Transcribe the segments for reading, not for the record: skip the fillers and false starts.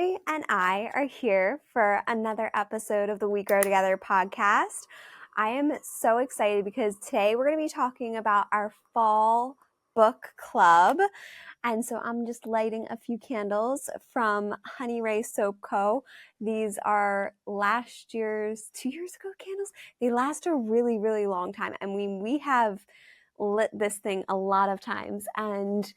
Molly and I are here for another episode of the We Grow Together podcast. I am so excited because today we're going to be talking about our fall book club. And so I'm just lighting a few candles from Honey Ray Soap Co. These are last year's, 2 years ago candles. They last a really, really long time. I mean, we have lit this thing a lot of times and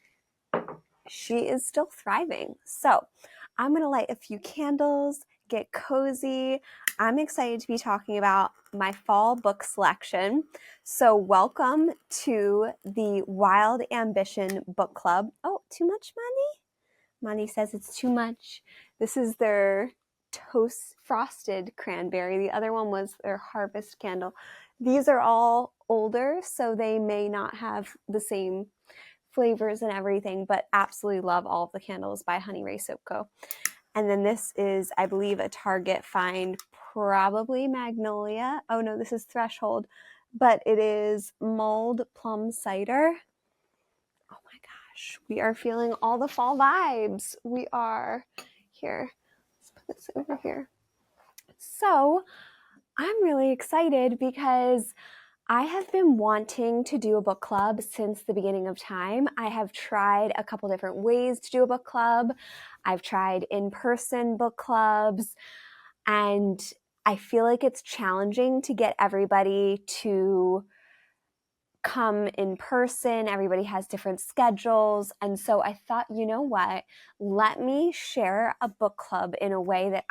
she is still thriving. So I'm going to light a few candles, get cozy. I'm excited to be talking about my fall book selection. So welcome to the Wild Ambition Book Club. Oh, too much, Money? Money says it's too much. This is their toast frosted cranberry. The other one was their harvest candle. These are all older, so they may not have the same flavors and everything, but absolutely love all of the candles by Honey Ray Soap Co. And then this is, I believe, a Target find, probably Magnolia. Oh no, this is Threshold, but it is mulled plum cider. Oh my gosh, we are feeling all the fall vibes. We are here. Let's put this over here. So I'm really excited because I have been wanting to do a book club since the beginning of time. I have tried a couple different ways to do a book club. I've tried in-person book clubs, and I feel like it's challenging to get everybody to come in person. Everybody has different schedules. And so I thought, you know what? Let me share a book club in a way that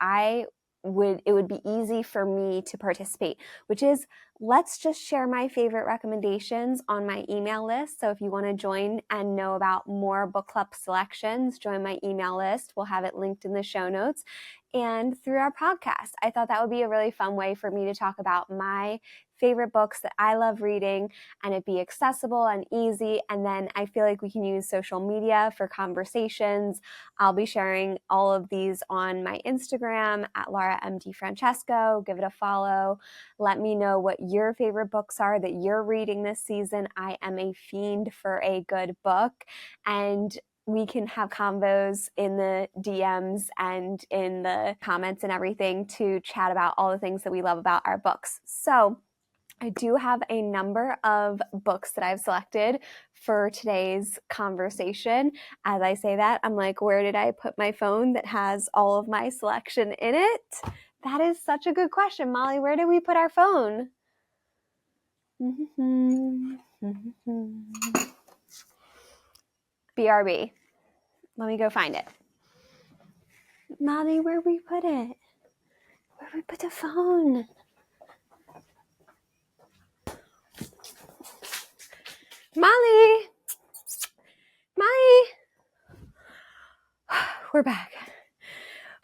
it would be easy for me to participate, which is let's just share my favorite recommendations on my email list. So if you want to join and know about more book club selections, join my email list. We'll have it linked in the show notes and through our podcast. I thought that would be a really fun way for me to talk about my favorite books that I love reading and it be accessible and easy. And then I feel like we can use social media for conversations. I'll be sharing all of these on my Instagram at Laura DiFrancesco. Give it a follow. Let me know what your favorite books are that you're reading this season. I am a fiend for a good book, and we can have convos in the DMs and in the comments and everything to chat about all the things that we love about our books. So I do have a number of books that I've selected for today's conversation. As I say that, I'm like, where did I put my phone that has all of my selection in it? That is such a good question, Molly. Where did we put our phone? BRB. Let me go find it. Molly, where we put it? Where we put the phone? Molly! We're back.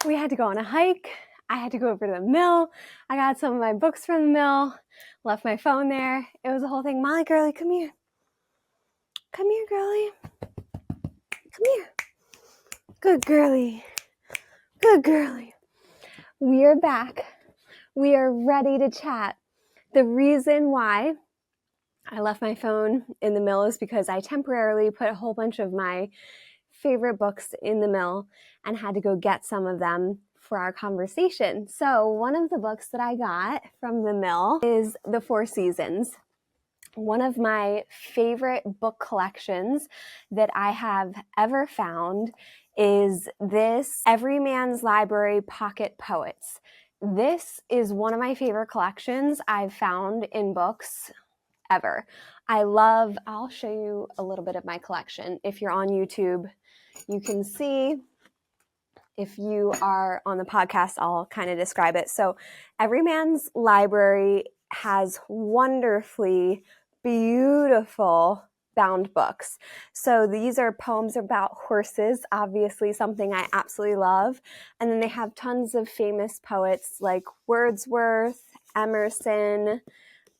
We had to go on a hike. I had to go over to the mill. I got some of my books from the mill, left my phone there. It was a whole thing. Molly, girlie, come here. Come here, girlie. Come here. Good girlie. Good girlie. We are back. We are ready to chat. The reason why I left my phone in the mill is because I temporarily put a whole bunch of my favorite books in the mill and had to go get some of them for our conversation. So one of the books that I got from the mill is The Four Seasons. One of my favorite book collections that I have ever found is this Everyman's Library Pocket Poets. This is one of my favorite collections I've found in books ever. I'll show you a little bit of my collection. If you're on YouTube, you can see. If you are on the podcast, I'll kind of describe it. So Everyman's Library has wonderfully beautiful bound books. So these are poems about horses, obviously something I absolutely love. And then they have tons of famous poets like Wordsworth, Emerson,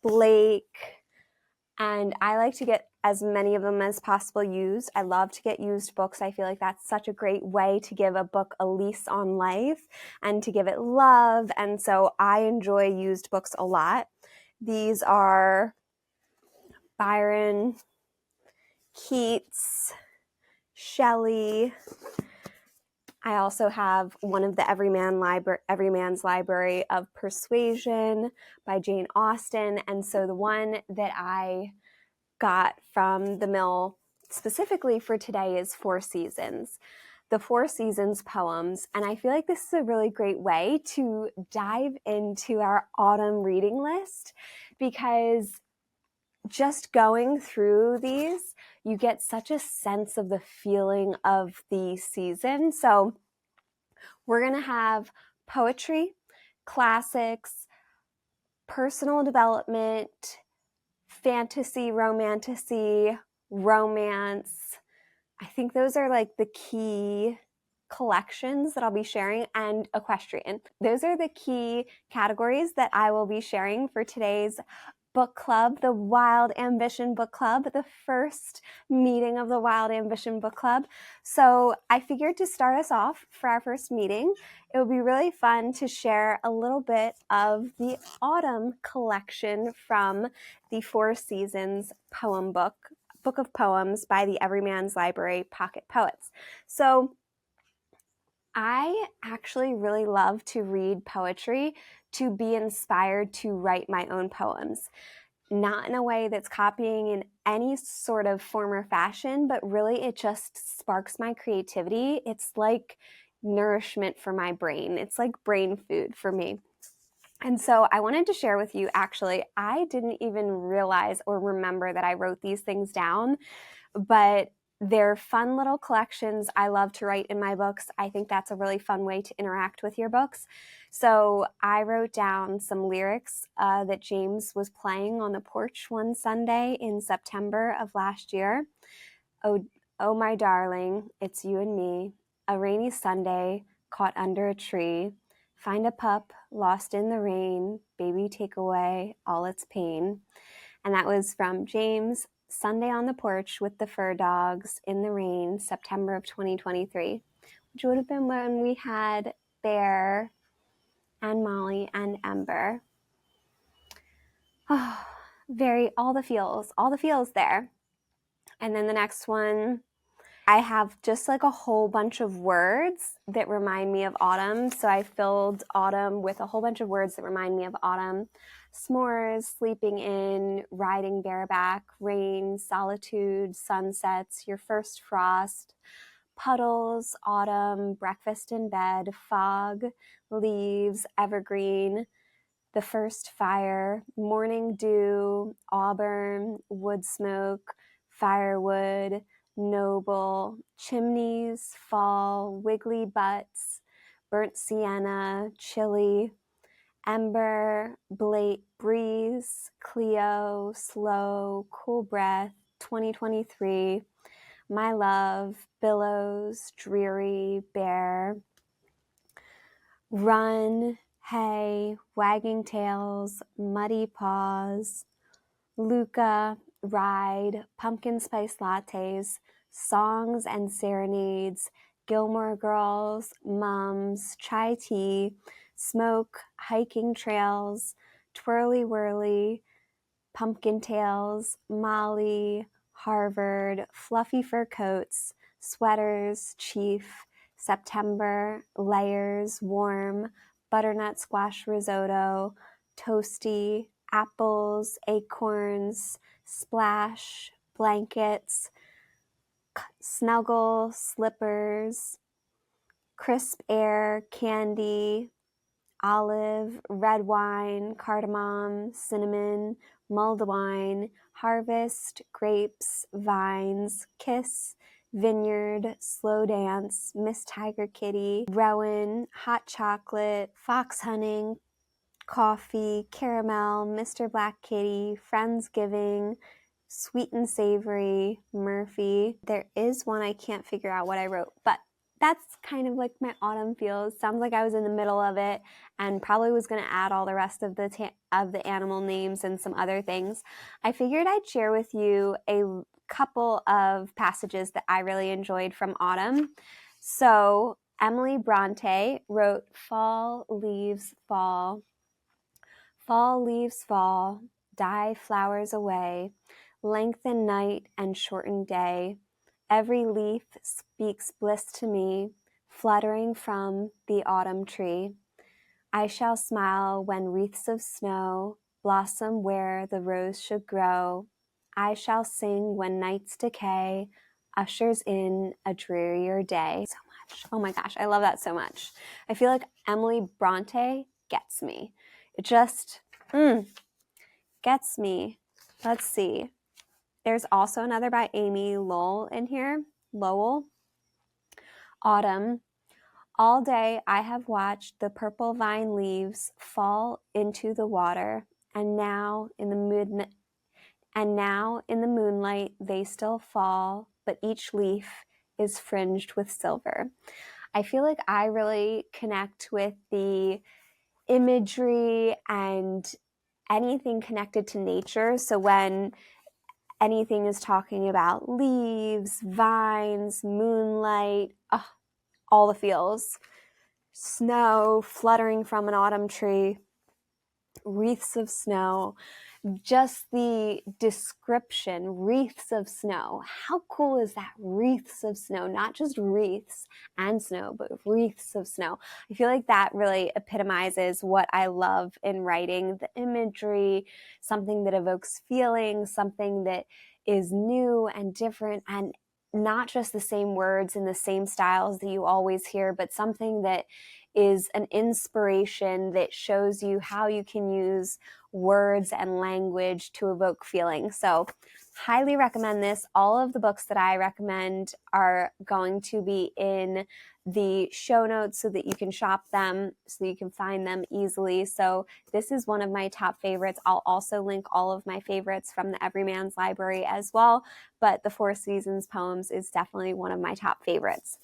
Blake, and I like to get as many of them as possible used. I love to get used books. I feel like that's such a great way to give a book a lease on life and to give it love. And so I enjoy used books a lot. These are Byron, Keats, Shelley, I also have one of the Everyman's Library of Persuasion by Jane Austen. And so the one that I got from the mill specifically for today is Four Seasons. The Four Seasons poems. And I feel like this is a really great way to dive into our autumn reading list, because just going through these, you get such a sense of the feeling of the season. So we're going to have poetry, classics, personal development, fantasy, romantasy, romance. I think those are like the key collections that I'll be sharing, and equestrian. Those are the key categories that I will be sharing for today's book club, the Wild Ambition Book Club, the first meeting of the Wild Ambition Book Club. So I figured to start us off for our first meeting, it would be really fun to share a little bit of the autumn collection from the Four Seasons poem book of poems by the Everyman's Library Pocket Poets. So I actually really love to read poetry to be inspired to write my own poems. Not in a way that's copying in any sort of form or fashion, but really it just sparks my creativity. It's like nourishment for my brain. It's like brain food for me. And so I wanted to share with you, actually, I didn't even realize or remember that I wrote these things down, but they're fun little collections. I love to write in my books. I think that's a really fun way to interact with your books. So I wrote down some lyrics that James was playing on the porch one Sunday in September of last year. Oh, my darling, it's you and me, a rainy Sunday caught under a tree. Find a pup lost in the rain, baby, take away all its pain. And that was from James, Sunday on the Porch with the Fur Dogs in the Rain, September of 2023, which would have been when we had Bear and Molly and Ember. Oh, all the feels there. And then the next one, I have just like a whole bunch of words that remind me of autumn. So I filled autumn with a whole bunch of words that remind me of autumn. S'mores, sleeping in, riding bareback, rain, solitude, sunsets, your first frost, puddles, autumn, breakfast in bed, fog, leaves, evergreen, the first fire, morning dew, auburn, wood smoke, firewood, noble, chimneys, fall, wiggly butts, burnt sienna, chili, ember, breeze, Cleo, slow, cool breath, 2023, my love, billows, dreary, bare, run, hay, wagging tails, muddy paws, Luca, ride, pumpkin spice lattes, songs and serenades, Gilmore Girls, mums, chai tea, smoke, hiking trails, twirly whirly, pumpkin tails, Molly, Harvard, fluffy fur coats, sweaters, chief, September, layers, warm, butternut squash risotto, toasty, apples, acorns, splash, blankets, snuggle, slippers, crisp air, candy, olive, red wine, cardamom, cinnamon, mulled wine, harvest, grapes, vines, kiss, vineyard, slow dance, Miss Tiger Kitty, rowan, hot chocolate, fox hunting, coffee, caramel, Mr. Black Kitty, Friendsgiving, sweet and savory, Murphy. There is one I can't figure out what I wrote, but that's kind of like my autumn feels. Sounds like I was in the middle of it and probably was going to add all the rest of the animal names and some other things. I figured I'd share with you a couple of passages that I really enjoyed from autumn. So Emily Bronte wrote Fall Leaves Fall. Fall leaves fall, die flowers away, lengthen night and shorten day. Every leaf speaks bliss to me. fluttering from the autumn tree. I shall smile when wreaths of snow blossom where the rose should grow. I shall sing when nights decay ushers in a drearier day. So much. Oh my gosh, I love that so much. I feel like Emily Bronte gets me. It just gets me. Let's see. There's also another by Amy Lowell in here. Lowell. Autumn. All day I have watched the purple vine leaves fall into the water, and now in the moonlight they still fall, but each leaf is fringed with silver. I feel like I really connect with the imagery and anything connected to nature. So when anything is talking about leaves, vines, moonlight, all the feels. Snow fluttering from an autumn tree, wreaths of snow, just the description, wreaths of snow. How cool is that? Wreaths of snow, not just wreaths and snow, but wreaths of snow. I feel like that really epitomizes what I love in writing, the imagery, something that evokes feelings, something that is new and different, and not just the same words and the same styles that you always hear, but something that is an inspiration that shows you how you can use words and language to evoke feeling. So highly recommend this. All of the books that I recommend are going to be in the show notes so that you can shop them, so you can find them easily. So this is one of my top favorites. I'll also link all of my favorites from the Everyman's Library as well, but the Four Seasons Poems is definitely one of my top favorites.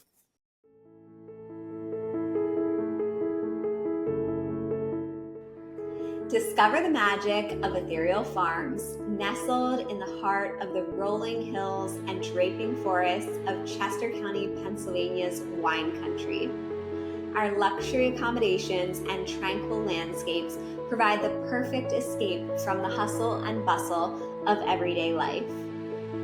Discover the magic of Ethereal Farms, nestled in the heart of the rolling hills and draping forests of Chester County, Pennsylvania's wine country. Our luxury accommodations and tranquil landscapes provide the perfect escape from the hustle and bustle of everyday life.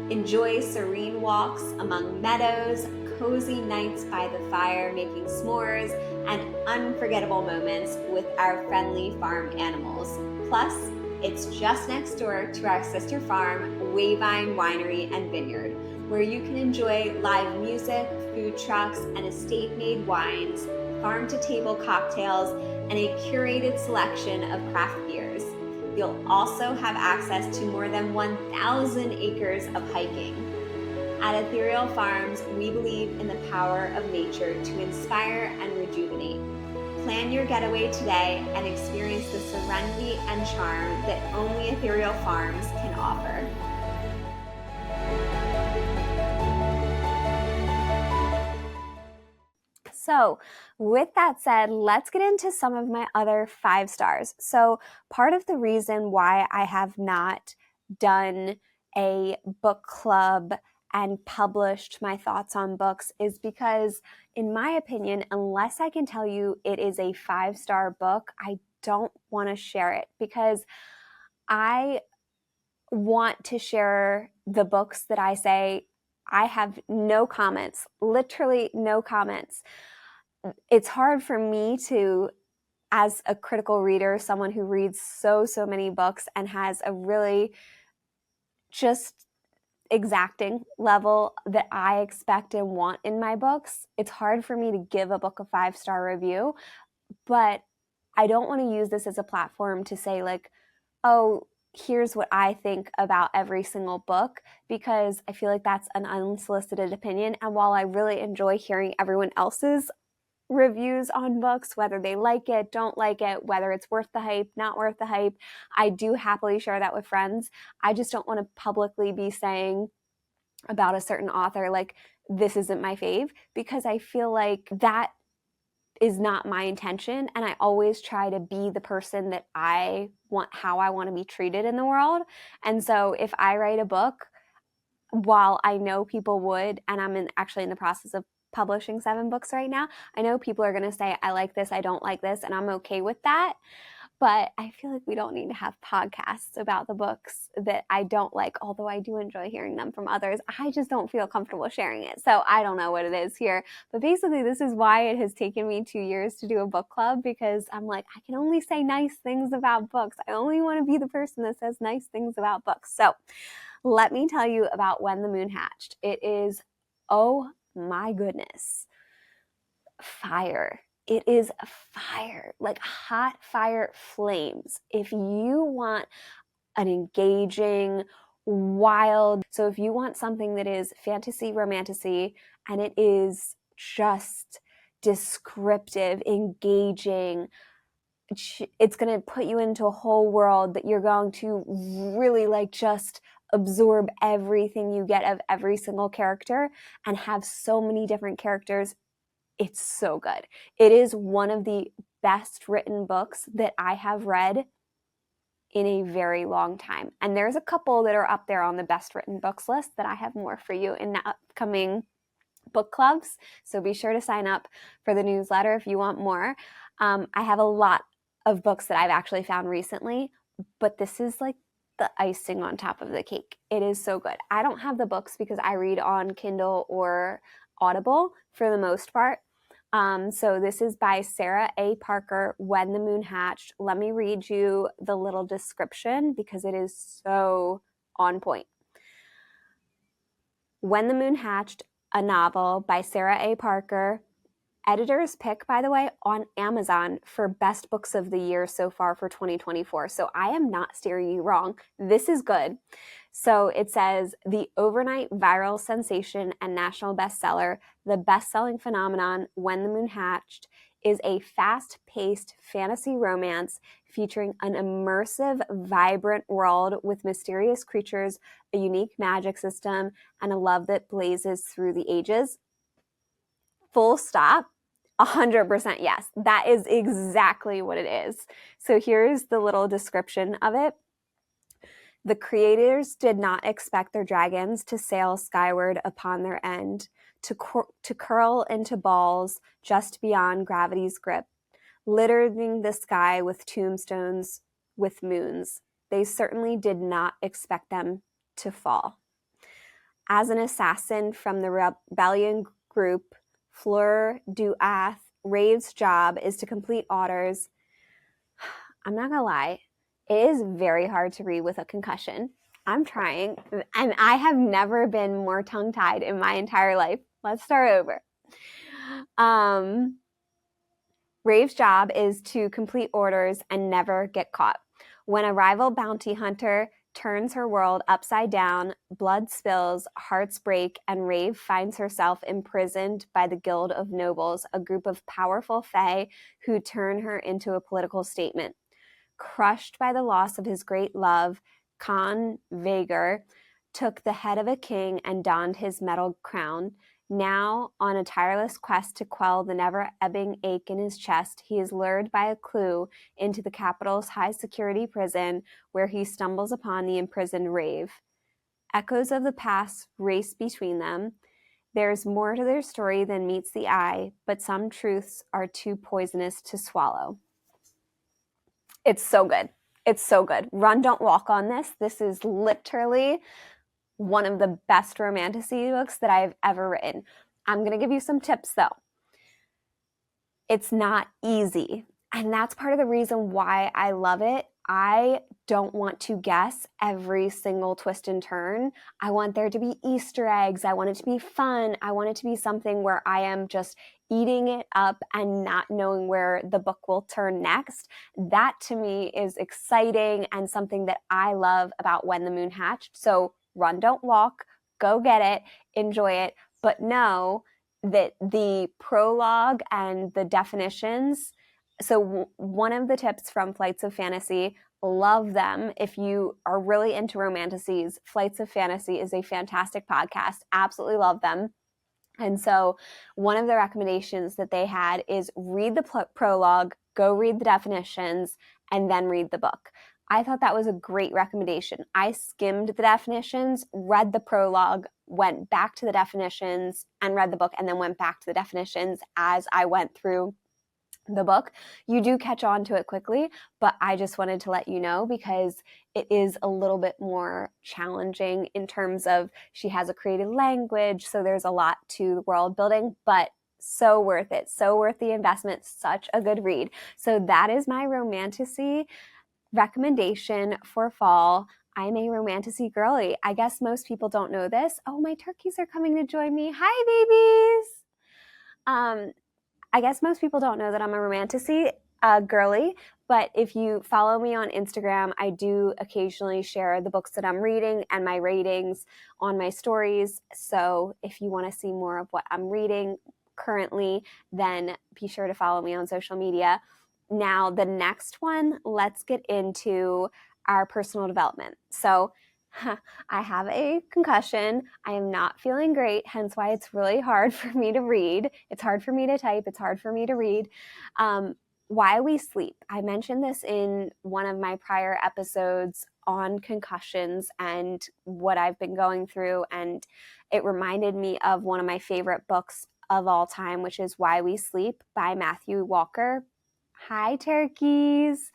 Enjoy serene walks among meadows, cozy nights by the fire making s'mores, and unforgettable moments with our friendly farm animals. Plus, it's just next door to our sister farm, Wayvine Winery and Vineyard, where you can enjoy live music, food trucks, and estate-made wines, farm-to-table cocktails, and a curated selection of craft beers. You'll also have access to more than 1,000 acres of hiking. At Ethereal Farms, we believe in the power of nature to inspire and rejuvenate. Plan your getaway today and experience the serenity and charm that only Ethereal Farms can offer. So with that said, let's get into some of my other 5 stars. So part of the reason why I have not done a book club and published my thoughts on books is because, in my opinion, unless I can tell you it is a 5-star book, I don't want to share it, because I want to share the books that I say I have no comments, literally no comments. It's hard for me to, as a critical reader, someone who reads so many books and has a really just exacting level that I expect and want in my books, it's hard for me to give a book a 5-star review. But I don't want to use this as a platform to say like, oh, here's what I think about every single book, because I feel like that's an unsolicited opinion. And while I really enjoy hearing everyone else's reviews on books, whether they like it, don't like it, whether it's worth the hype, not worth the hype, I do happily share that with friends. I just don't want to publicly be saying about a certain author, like, this isn't my fave, because I feel like that is not my intention. And I always try to be the person that I want, how I want to be treated in the world. And so if I write a book, while I know people would, and I'm actually in the process of publishing 7 books right now, I know people are going to say, I like this, I don't like this, and I'm okay with that. But I feel like we don't need to have podcasts about the books that I don't like, although I do enjoy hearing them from others. I just don't feel comfortable sharing it. So I don't know what it is here. But basically, this is why it has taken me 2 years to do a book club, because I'm like, I can only say nice things about books. I only want to be the person that says nice things about books. So let me tell you about When the Moon Hatched. It is, oh my goodness, fire. It is fire, like hot fire flames. If you want an engaging, wild, so if you want something that is fantasy, romantasy, and it is just descriptive, engaging, it's going to put you into a whole world that you're going to really like just absorb everything you get of every single character and have so many different characters. It's so good. It is one of the best written books that I have read in a very long time. And there's a couple that are up there on the best written books list that I have more for you in the upcoming book clubs. So be sure to sign up for the newsletter if you want more. I have a lot of books that I've actually found recently, but this is like the icing on top of the cake. It is so good. I don't have the books because I read on Kindle or Audible for the most part. So this is by Sarah A. Parker, When the Moon Hatched. Let me read you the little description because it is so on point. When the Moon Hatched, a novel by Sarah A. Parker. Editor's pick, by the way, on Amazon for best books of the year so far for 2024. So I am not steering you wrong. This is good. So it says, the overnight viral sensation and national bestseller, the best-selling phenomenon When the Moon Hatched, is a fast-paced fantasy romance featuring an immersive, vibrant world with mysterious creatures, a unique magic system, and a love that blazes through the ages. Full stop. 100% yes. That is exactly what it is. So here's the little description of it. The creators did not expect their dragons to sail skyward upon their end, to curl into balls just beyond gravity's grip, littering the sky with tombstones with moons. They certainly did not expect them to fall. As an assassin from the rebellion group, Fleur du Ath, Rave's job is to complete orders. I'm not gonna lie, it is very hard to read with a concussion. I'm trying, and I have never been more tongue-tied in my entire life. Let's start over. Rave's job is to complete orders and never get caught. When a rival bounty hunter turns her world upside down, blood spills, hearts break, and Rave finds herself imprisoned by the Guild of Nobles, a group of powerful fae who turn her into a political statement. Crushed by the loss of his great love, Khan Vagar took the head of a king and donned his metal crown. Now, on a tireless quest to quell the never-ebbing ache in his chest, he is lured by a clue into the capital's high-security prison, where he stumbles upon the imprisoned Rave. Echoes of the past race between them. There's more to their story than meets the eye, but some truths are too poisonous to swallow. It's so good. It's so good. Run, don't walk on this. This is literally one of the best romantasy books that I've ever written. I'm going to give you some tips though. It's not easy. And that's part of the reason why I love it. I don't want to guess every single twist and turn. I want there to be Easter eggs. I want it to be fun. I want it to be something where I am just eating it up and not knowing where the book will turn next. That to me is exciting and something that I love about When the Moon Hatched. So run, don't walk, go get it, enjoy it, but know that the prologue and the definitions. So one of the tips from Flights of Fantasy, love them. If you are really into romantasies, Flights of Fantasy is a fantastic podcast. Absolutely love them. And so one of the recommendations that they had is read the prologue, go read the definitions, and then read the book. I thought that was a great recommendation. I skimmed the definitions, read the prologue, went back to the definitions, and read the book, and then went back to the definitions as I went through the book. You do catch on to it quickly, but I just wanted to let you know because it is a little bit more challenging in terms of she has a creative language, so there's a lot to the world building, but so worth it, so worth the investment, such a good read. So that is my romantasy recommendation for fall. I'm a romantasy girly. I guess most people don't know this. Oh, my turkeys are coming to join me. Hi, babies. I guess most people don't know that I'm a romantasy girly, but if you follow me on Instagram, I do occasionally share the books that I'm reading and my ratings on my stories. So if you want to see more of what I'm reading currently, then be sure to follow me on social media. Now, the next one, let's get into our personal development. So I have a concussion. I am not feeling great, hence why it's really hard for me to read. It's hard for me to type. It's hard for me to read. Why we sleep. I mentioned this in one of my prior episodes on concussions and what I've been going through, and it reminded me of one of my favorite books of all time, which is Why We Sleep by Matthew Walker. Hi, turkeys.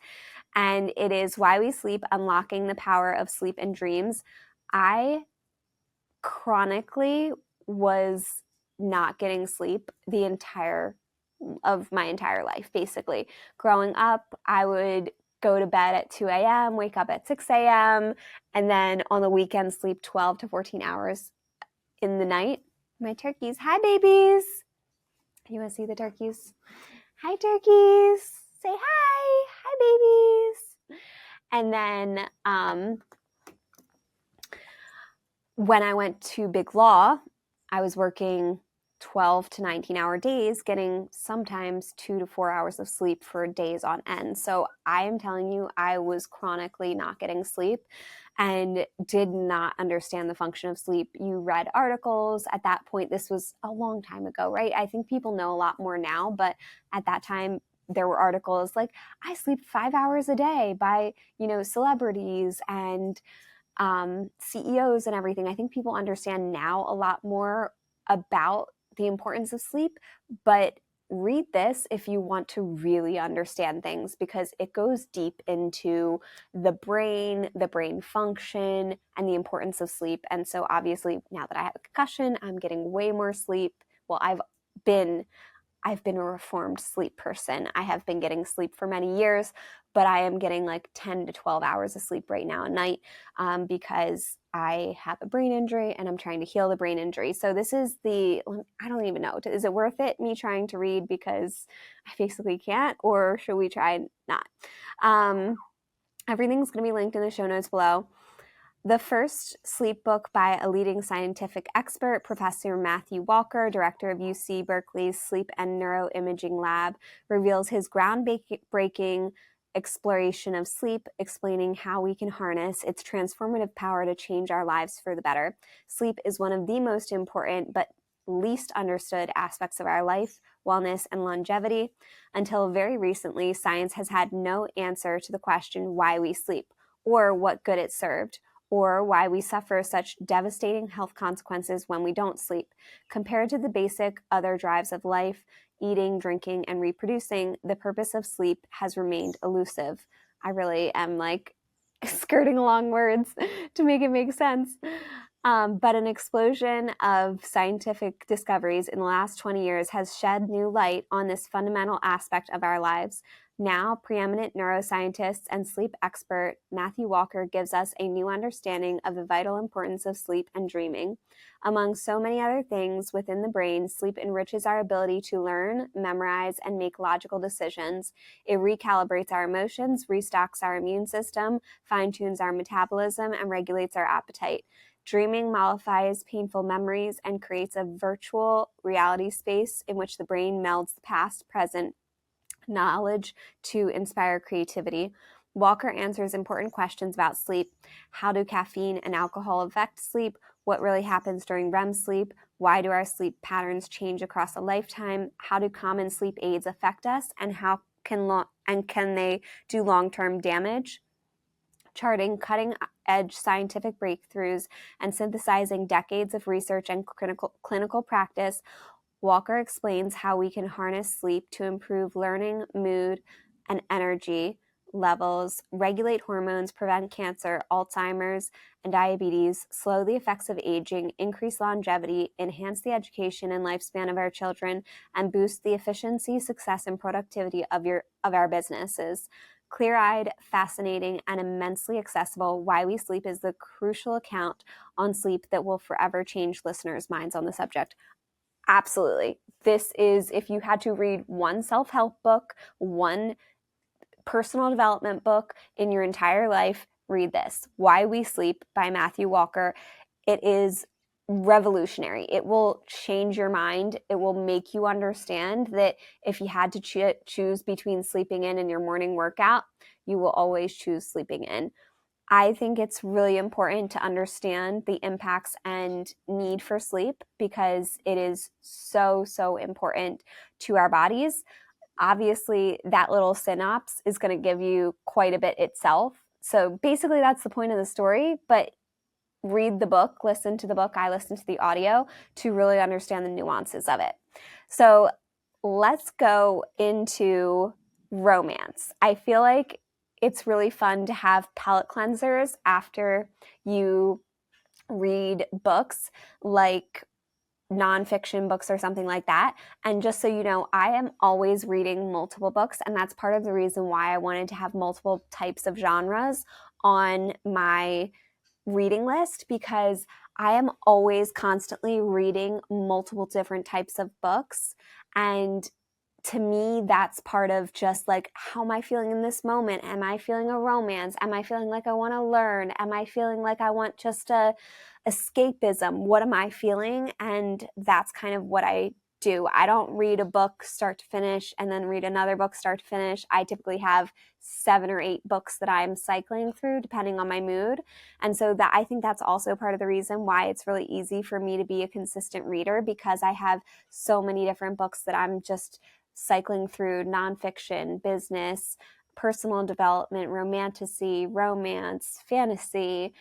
And it is Why We Sleep, Unlocking the Power of Sleep and Dreams. I chronically was not getting sleep of my entire life, basically. Growing up, I would go to bed at 2 a.m., wake up at 6 a.m., and then on the weekend sleep 12 to 14 hours in the night. My turkeys, hi babies. You want to see the turkeys? Hi turkeys. Say hi. Hi babies. And then when I went to Big Law, I was working 12 to 19-hour days, getting sometimes 2 to 4 hours of sleep for days on end. So I am telling you, I was chronically not getting sleep and did not understand the function of sleep. You read articles at that point. This was a long time ago, right? I think people know a lot more now, but at that time, there were articles like, I sleep 5 hours a day by, celebrities and CEOs and everything. I think people understand now a lot more about the importance of sleep, but read this if you want to really understand things because it goes deep into the brain function, and the importance of sleep. And so obviously now that I have a concussion, I'm getting way more sleep. Well, I've been a reformed sleep person. I have been getting sleep for many years, but I am getting like 10 to 12 hours of sleep right now at night because I have a brain injury and I'm trying to heal the brain injury. So this is I don't even know. Is it worth it, me trying to read because I basically can't, or should we try not? Everything's going to be linked in the show notes below. The first sleep book by a leading scientific expert, Professor Matthew Walker, director of UC Berkeley's Sleep and Neuroimaging Lab, reveals his groundbreaking exploration of sleep, explaining how we can harness its transformative power to change our lives for the better. Sleep is one of the most important but least understood aspects of our life, wellness, and longevity. Until very recently, science has had no answer to the question why we sleep, or what good it served, or why we suffer such devastating health consequences when we don't sleep. Compared to the basic other drives of life, eating, drinking, and reproducing, the purpose of sleep has remained elusive. I really am skirting along words to make it make sense. But an explosion of scientific discoveries in the last 20 years has shed new light on this fundamental aspect of our lives. Now, preeminent neuroscientist and sleep expert Matthew Walker gives us a new understanding of the vital importance of sleep and dreaming. Among so many other things within the brain, sleep enriches our ability to learn, memorize, and make logical decisions. It recalibrates our emotions, restocks our immune system, fine-tunes our metabolism, and regulates our appetite. Dreaming mollifies painful memories and creates a virtual reality space in which the brain melds the past, present, knowledge to inspire creativity. Walker answers important questions about sleep. How do caffeine and alcohol affect sleep? What really happens during REM sleep? Why do our sleep patterns change across a lifetime? How do common sleep aids affect us? And how can they do long-term damage? Charting cutting-edge scientific breakthroughs and synthesizing decades of research and clinical practice, Walker explains how we can harness sleep to improve learning, mood, and energy levels, regulate hormones, prevent cancer, Alzheimer's, and diabetes, slow the effects of aging, increase longevity, enhance the education and lifespan of our children, and boost the efficiency, success, and productivity of our businesses. Clear-eyed, fascinating, and immensely accessible, Why We Sleep is the crucial account on sleep that will forever change listeners' minds on the subject. Absolutely. This is, if you had to read one self-help book, one personal development book in your entire life, read this. Why We Sleep by Matthew Walker. It is revolutionary. It will change your mind. It will make you understand that if you had to choose between sleeping in and your morning workout, you will always choose sleeping in. I think it's really important to understand the impacts and need for sleep because it is so, so important to our bodies. Obviously, that little synopsis is going to give you quite a bit itself. So basically, that's the point of the story. But read the book, listen to the book. I listen to the audio to really understand the nuances of it. So let's go into romance. I feel like it's really fun to have palate cleansers after you read books like nonfiction books or something like that. And just so you know, I am always reading multiple books, and that's part of the reason why I wanted to have multiple types of genres on my reading list, because I am always constantly reading multiple different types of books. And to me, that's part of just like, how am I feeling in this moment? Am I feeling a romance? Am I feeling like I want to learn? Am I feeling like I want just a escapism? What am I feeling? And that's kind of what I do. I don't read a book start to finish and then read another book start to finish. I typically have 7 or 8 books that I'm cycling through depending on my mood. And so that, I think that's also part of the reason why it's really easy for me to be a consistent reader, because I have so many different books that I'm just cycling through: nonfiction, business, personal development, romantasy, romance, fantasy,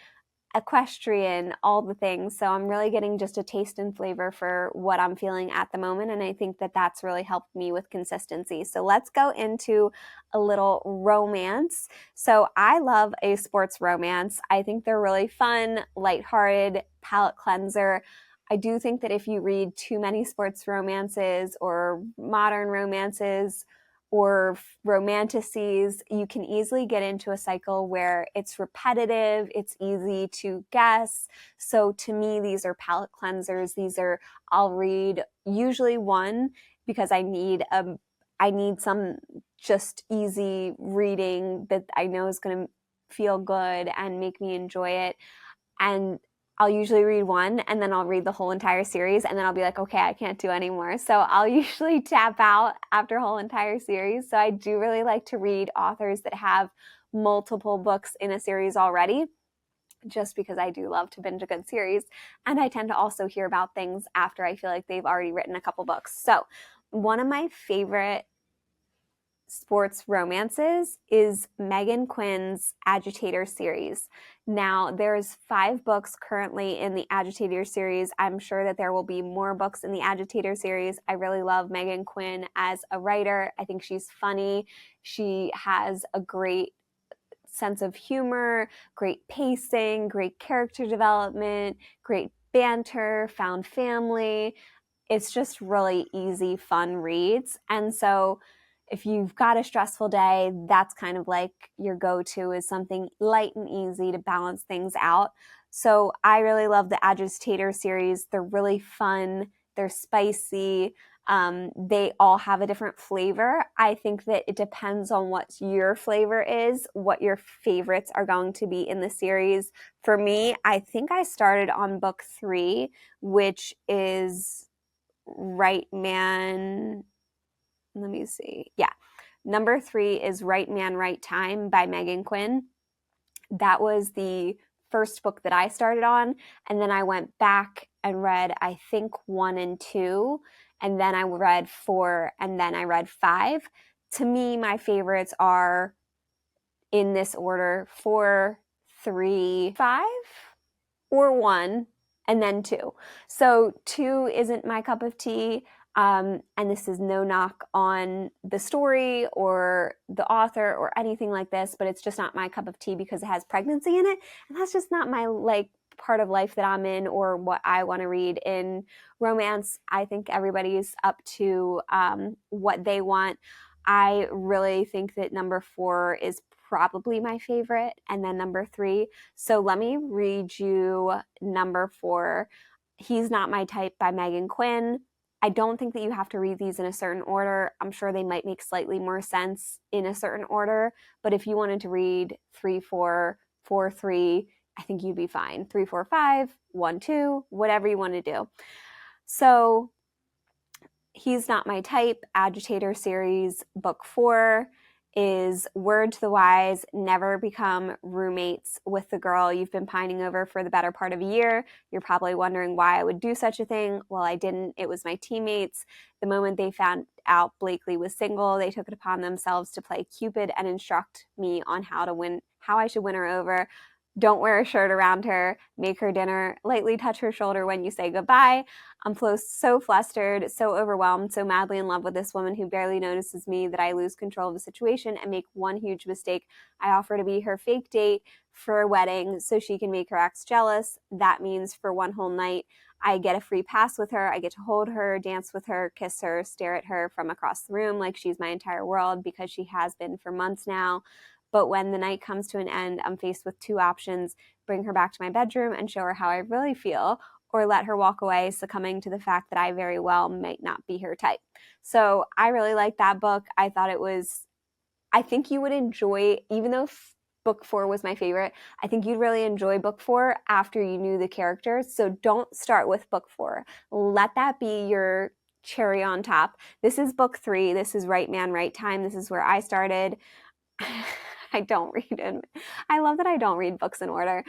equestrian, all the things. So I'm really getting just a taste and flavor for what I'm feeling at the moment. And I think that that's really helped me with consistency. So let's go into a little romance. So I love a sports romance. I think they're really fun, lighthearted, palate cleanser. I do think that if you read too many sports romances or modern romances or romantasies, you can easily get into a cycle where it's repetitive, it's easy to guess. So to me, these are palate cleansers. I'll read usually one because I need some just easy reading that I know is going to feel good and make me enjoy it. And I'll usually read one and then I'll read the whole entire series and then I'll be like, okay, I can't do anymore. So I'll usually tap out after a whole entire series. So I do really like to read authors that have multiple books in a series already, just because I do love to binge a good series. And I tend to also hear about things after I feel like they've already written a couple books. So one of my favorite sports romances is Megan Quinn's Agitator series. Now, there's 5 books currently in the Agitator series. I'm sure that there will be more books in the Agitator series. I really love Megan Quinn as a writer. I think she's funny. She has a great sense of humor, great pacing, great character development, great banter, found family. It's just really easy, fun reads. And so if you've got a stressful day, that's kind of like your go-to, is something light and easy to balance things out. So I really love the Agitator series. They're really fun. They're spicy. They all have a different flavor. I think that it depends on what your flavor is, what your favorites are going to be in the series. For me, I think I started on book 3, which is Right Man. Let me see. Yeah. Number 3 is Right Man, Right Time by Megan Quinn. That was the first book that I started on. And then I went back and read, I think, 1 and 2. And then I read 4. And then I read 5. To me, my favorites are in this order: 4, 3, 5, or 1, and then 2. So 2 isn't my cup of tea. And this is no knock on the story or the author or anything like this, but it's just not my cup of tea because it has pregnancy in it. And that's just not my part of life that I'm in or what I want to read. In romance, I think everybody's up to what they want. I really think that number 4 is probably my favorite, and then number 3. So let me read you number 4. He's Not My Type by Megan Quinn. I don't think that you have to read these in a certain order. I'm sure they might make slightly more sense in a certain order, but if you wanted to read 3, 4, 4, 3, I think you'd be fine. 3, 4, 5, 1, 2, whatever you want to do. So He's Not My Type, Agitator series, book 4 is Word to the Wise, never become roommates with the girl you've been pining over for the better part of a year. You're probably wondering why I would do such a thing. Well, I didn't. It was my teammates. The moment they found out Blakely was single, they took it upon themselves to play Cupid and instruct me on how I should win her over. Don't wear a shirt around her, make her dinner, lightly touch her shoulder when you say goodbye. I'm so flustered, so overwhelmed, so madly in love with this woman who barely notices me that I lose control of the situation and make one huge mistake. I offer to be her fake date for a wedding so she can make her ex jealous. That means for one whole night, I get a free pass with her. I get to hold her, dance with her, kiss her, stare at her from across the room like she's my entire world because she has been for months now. But when the night comes to an end, I'm faced with 2 options: bring her back to my bedroom and show her how I really feel, or let her walk away, succumbing to the fact that I very well might not be her type. So I really liked that book. I think you would enjoy, even though book 4 was my favorite, I think you'd really enjoy book 4 after you knew the characters. So don't start with book 4. Let that be your cherry on top. This is book 3. This is Right Man, Right Time. This is where I started. I don't read it. I love that I don't read books in order.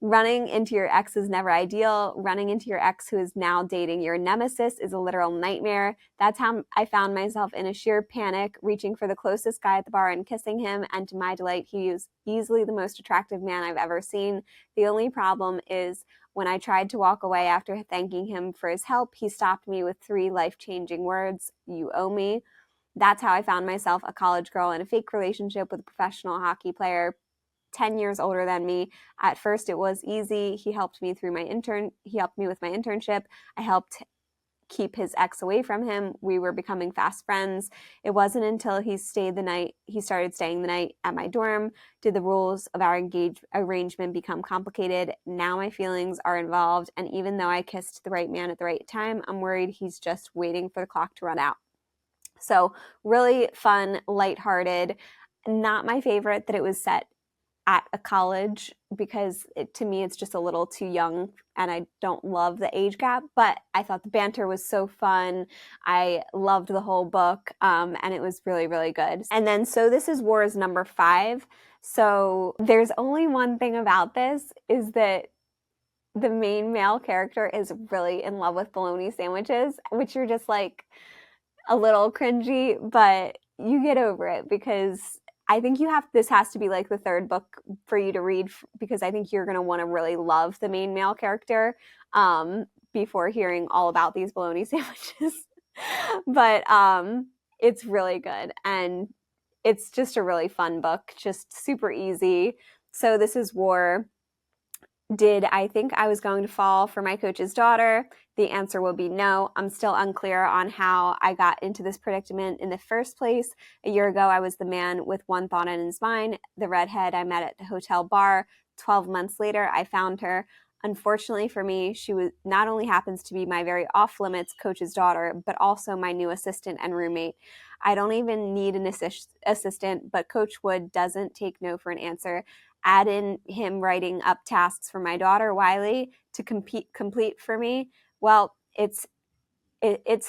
Running into your ex is never ideal. Running into your ex who is now dating your nemesis is a literal nightmare. That's how I found myself in a sheer panic, reaching for the closest guy at the bar and kissing him. And to my delight, he is easily the most attractive man I've ever seen. The only problem is when I tried to walk away after thanking him for his help, he stopped me with 3 life-changing words: "You owe me." That's how I found myself a college girl in a fake relationship with a professional hockey player 10 years older than me. At first it was easy. He helped me with my internship. I helped keep his ex away from him. We were becoming fast friends. It wasn't until he started staying the night at my dorm did the rules of our arrangement become complicated. Now my feelings are involved, and even though I kissed the right man at the right time, I'm worried he's just waiting for the clock to run out. So really fun, lighthearted. Not my favorite that it was set at a college because to me it's just a little too young and I don't love the age gap, but I thought the banter was so fun. I loved the whole book, and it was really, really good. And then So This Is War is number 5. So there's only one thing about this, is that the main male character is really in love with bologna sandwiches, which you're just like, a little cringy, but you get over it because I think this has to be like the 3rd book for you to read, because I think you're going to want to really love the main male character before hearing all about these bologna sandwiches. But it's really good, and it's just a really fun book, just super easy. So This Is War. Did I think I was going to fall for my coach's daughter? The answer will be no. I'm still unclear on how I got into this predicament in the first place. A year ago, I was the man with one thought in his mind, the redhead I met at the hotel bar. 12 months later, I found her. Unfortunately for me, she not only happens to be my very off-limits coach's daughter, but also my new assistant and roommate. I don't even need an assistant, but Coach Wood doesn't take no for an answer. Add in him writing up tasks for my daughter, Wiley, to complete for me. Well, it's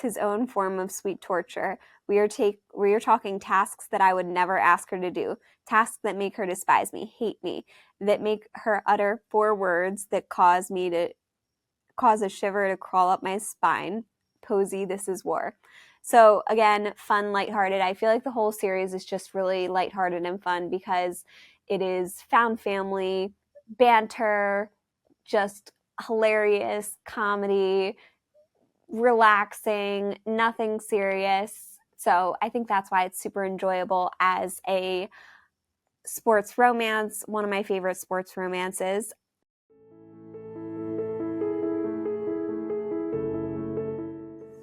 his own form of sweet torture. We are talking tasks that I would never ask her to do, tasks that make her despise me, hate me, that make her utter 4 words that cause a shiver to crawl up my spine. Posey, This Is War. So again, fun, lighthearted. I feel like the whole series is just really lighthearted and fun because it is found family, banter, just hilarious comedy, relaxing, nothing serious. So I think that's why it's super enjoyable as a sports romance, one of my favorite sports romances.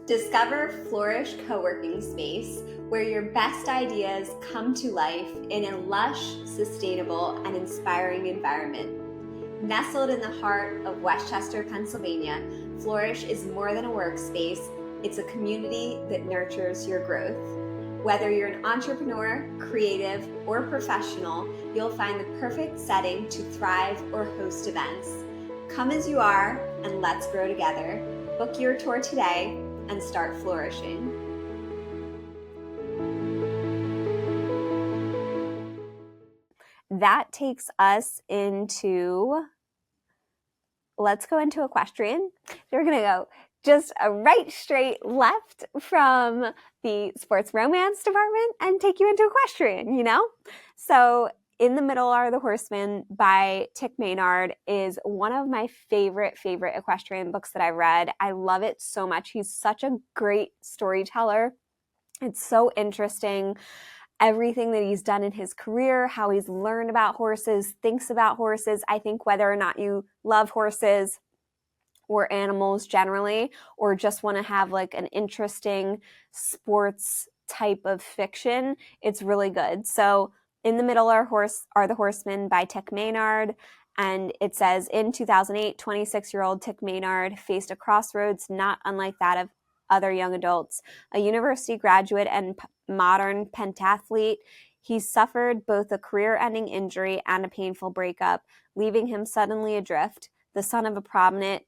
Discover Flourish co-working space, where your best ideas come to life in a lush, sustainable, and inspiring environment. Nestled in the heart of Westchester, Pennsylvania, Flourish is more than a workspace. It's a community that nurtures your growth. Whether you're an entrepreneur, creative, or professional, you'll find the perfect setting to thrive or host events. Come as you are, and let's grow together. Book your tour today and start flourishing. That takes us into, let's go into Equestrian. We're going to go just a right straight left from the sports romance department and take you into Equestrian, you know? So In the Middle Are the Horsemen by Tick Maynard is one of my favorite equestrian books that I've read. I love it so much. He's such a great storyteller. It's so interesting. Everything that he's done in his career, how he's learned about horses, thinks about horses. I think whether or not you love horses or animals generally, or just want to have like an interesting sports type of fiction, it's really good. So In the Middle Are the Horsemen by Tick Maynard. And it says, in 2008, 26-year-old Tick Maynard faced a crossroads not unlike that of other young adults. A university graduate and modern pentathlete, he suffered both a career-ending injury and a painful breakup, leaving him suddenly adrift. The son of prominent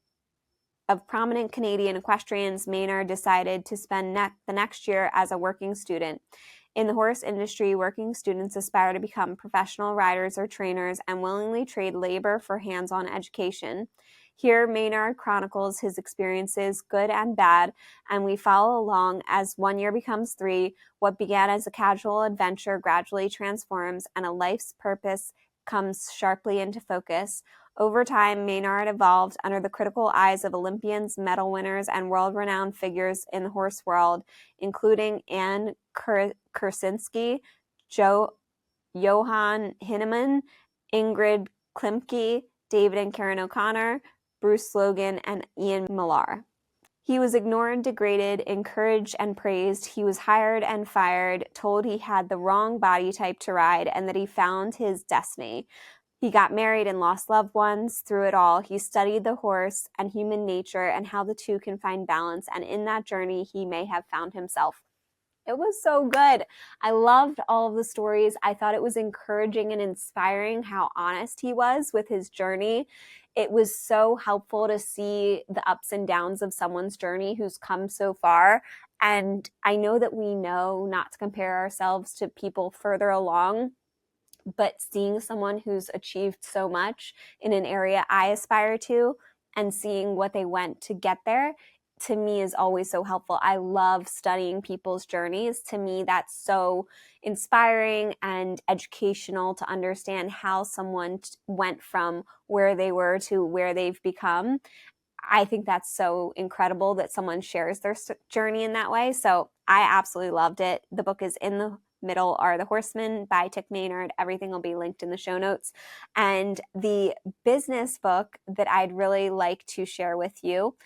Canadian equestrians, Maynard decided to spend the next year as a working student. In the horse industry, working students aspire to become professional riders or trainers and willingly trade labor for hands-on education. Here, Maynard chronicles his experiences, good and bad, and we follow along as 1 year becomes 3. What began as a casual adventure gradually transforms, and a life's purpose comes sharply into focus. Over time, Maynard evolved under the critical eyes of Olympians, medal winners, and world-renowned figures in the horse world, including Anne Kursinski, Johan Hinneman, Ingrid Klimke, David and Karen O'Connor, Bruce Logan, and Ian Millar. He was ignored, degraded, encouraged, and praised. He was hired and fired, told he had the wrong body type to ride, and that he found his destiny. He got married and lost loved ones. Through it all, he studied the horse and human nature and how the two can find balance, and in that journey, he may have found himself. It was so good. I loved all of the stories. I thought it was encouraging and inspiring how honest he was with his journey. It was so helpful to see the ups and downs of someone's journey who's come so far. And I know that we know not to compare ourselves to people further along, but seeing someone who's achieved so much in an area I aspire to and seeing what they went to get there, to me, is always so helpful. I love studying people's journeys. To me, that's so inspiring and educational to understand how someone went from where they were to where they've become. I think that's so incredible that someone shares their journey in that way. So I absolutely loved it. The book is In the Middle Are the Horsemen by Tick Maynard. Everything will be linked in the show notes. And the business book that I'd really like to share with you,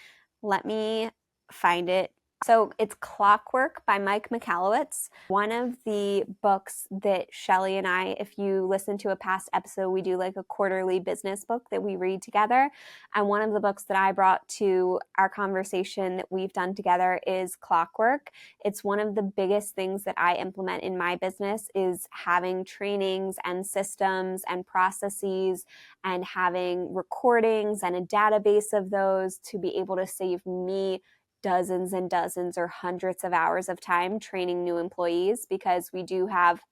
let me find it. So it's Clockwork by Mike Michalowicz, one of the books that Shelly and I, if you listen to a past episode, we do like a quarterly business book that we read together. And one of the books that I brought to our conversation that we've done together is Clockwork. It's one of the biggest things that I implement in my business is having trainings and systems and processes and having recordings and a database of those to be able to save me dozens and dozens or hundreds of hours of time training new employees, because we do have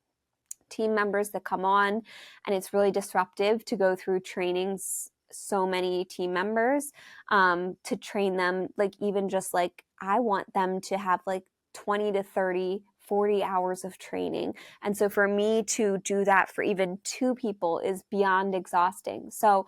team members that come on and it's really disruptive to go through trainings, so many team members, to train them. Like even just like I want them to have like 20 to 30, 40 hours of training. And so for me to do that for even 2 people is beyond exhausting. So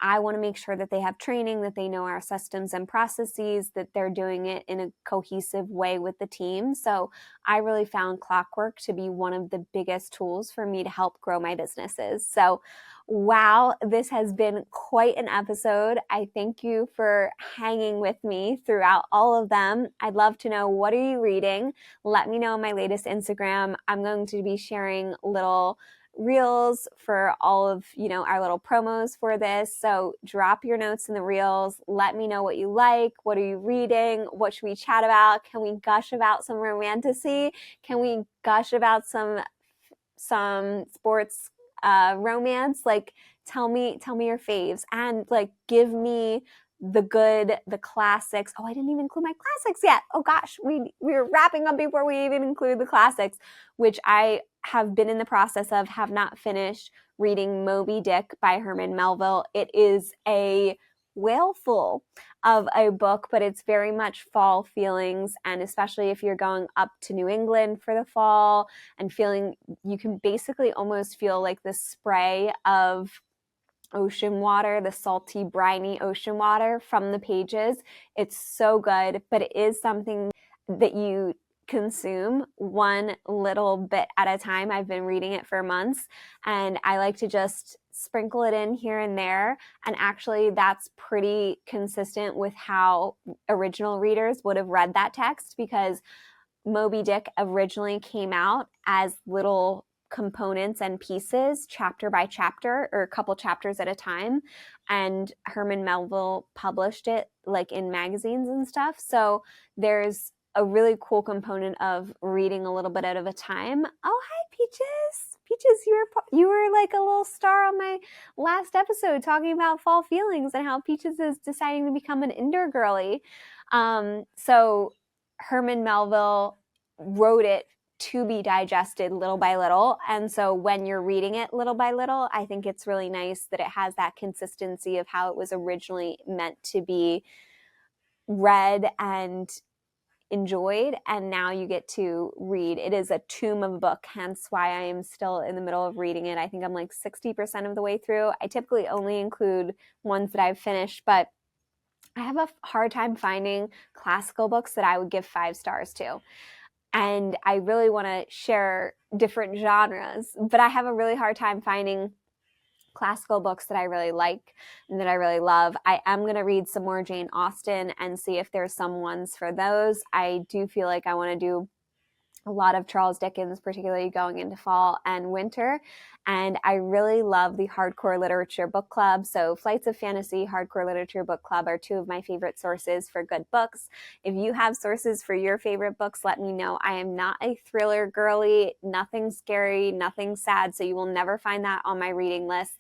I want to make sure that they have training, that they know our systems and processes, that they're doing it in a cohesive way with the team. So I really found Clockwork to be one of the biggest tools for me to help grow my businesses. So wow, this has been quite an episode. I thank you for hanging with me throughout all of them. I'd love to know, what are you reading? Let me know on my latest Instagram. I'm going to be sharing little reels for all of, our little promos for this. So drop your notes in the reels. Let me know what you like. What are you reading? What should we chat about? Can we gush about some romantasy? Can we gush about some sports romance? Like, tell me your faves, and like, give me the classics. Oh, I didn't even include my classics yet. Oh gosh, we were wrapping up before we even include the classics, which I have been in the process of, have not finished reading Moby Dick by Herman Melville. It is a whaleful of a book, but it's very much fall feelings, and especially if you're going up to New England for the fall and feeling, you can basically almost feel like the spray of ocean water, the salty, briny ocean water from the pages. It's so good, but it is something that you consume one little bit at a time. I've been reading it for months, and I like to just sprinkle it in here and there. And actually, that's pretty consistent with how original readers would have read that text, because Moby Dick originally came out as little components and pieces, chapter by chapter, or a couple chapters at a time. And Herman Melville published it like in magazines and stuff. So there's a really cool component of reading a little bit at a time. Oh, hi, Peaches. Peaches, you were like a little star on my last episode talking about fall feelings and how Peaches is deciding to become an indoor girly. So Herman Melville wrote it to be digested little by little. And so when you're reading it little by little, I think it's really nice that it has that consistency of how it was originally meant to be read and enjoyed. And now you get to read. It is a tomb of a book, hence why I am still in the middle of reading it. I think I'm like 60% of the way through. I typically only include ones that I've finished, but I have a hard time finding classical books that I would give 5 stars to. And I really want to share different genres, but I have a really hard time finding classical books that I really like and that I really love. I am going to read some more Jane Austen and see if there's some ones for those. I do feel like I want to do a lot of Charles Dickens, particularly going into fall and winter. And I really love the Hardcore Literature Book Club. So Flights of Fantasy, Hardcore Literature Book Club are 2 of my favorite sources for good books. If you have sources for your favorite books, let me know. I am not a thriller girly, nothing scary, nothing sad, so you will never find that on my reading list.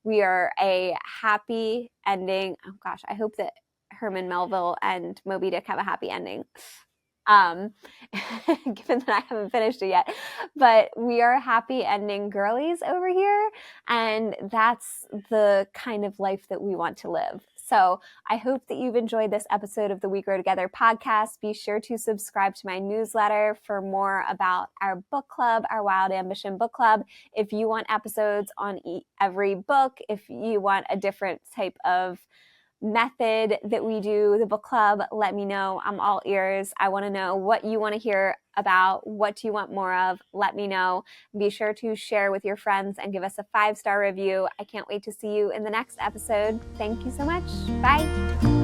We are a happy ending. Oh gosh, I hope that Herman Melville and Moby Dick have a happy ending. Given that I haven't finished it yet, but we are happy ending girlies over here, and that's the kind of life that we want to live. So I hope that you've enjoyed this episode of the We Grow Together podcast. Be sure to subscribe to my newsletter for more about our book club, our Wild Ambition book club. If you want episodes on every book, if you want a different type of method that we do the book club, let me know. I'm all ears. I want to know what you want to hear about. What do you want more of? Let me know. Be sure to share with your friends and give us a 5-star review. I can't wait to see you in the next episode. Thank you so much. Bye.